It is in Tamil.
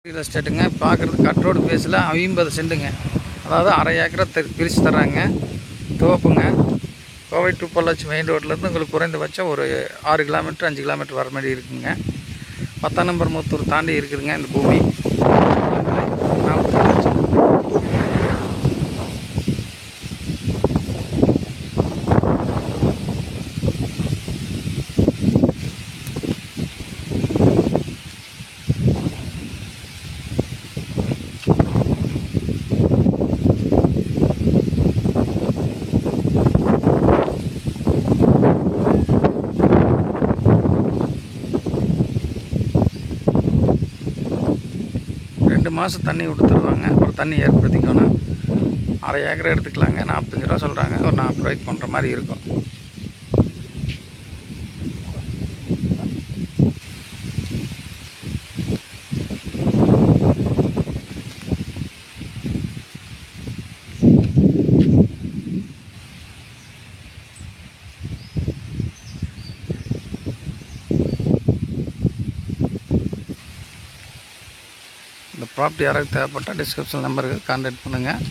ரியல் எஸ்டேட்டுங்க. பார்க்குறது கட் ரோடு பேஸில் 50 சென்ட்டுங்க. அதாவது அரை ஏக்கரை பிரித்து தர்றாங்க. தோப்புங்க. கோவை டு பொள்ளாச்சி மெயின் ரோட்லேருந்து உங்களுக்கு குறைந்தபட்சம் ஒரு 6 கிலோமீட்டர் 5 கிலோமீட்டர் வர மாதிரி இருக்குங்க. 10ஆம் நம்பர் மூத்தூர் தாண்டி இருக்குதுங்க இந்த பூமி. 40 லட்சம். மாதம் தண்ணி கொடுத்துருவாங்க. ஒரு தண்ணி ஏற்படுத்திக்கணும். அரை ஏக்கரை எடுத்துக்கலாங்க. 45 ரூபா சொல்கிறாங்க. ஒரு 40 ரூபாய்க்கு பண்ணுற மாதிரி இருக்கும். இந்த ப்ராப்பர்ட்டி யாராவது தேவைப்பட்டால் டிஸ்கிரிப்ஷன் நம்பருக்கு கான்டாக்ட் பண்ணுங்கள்.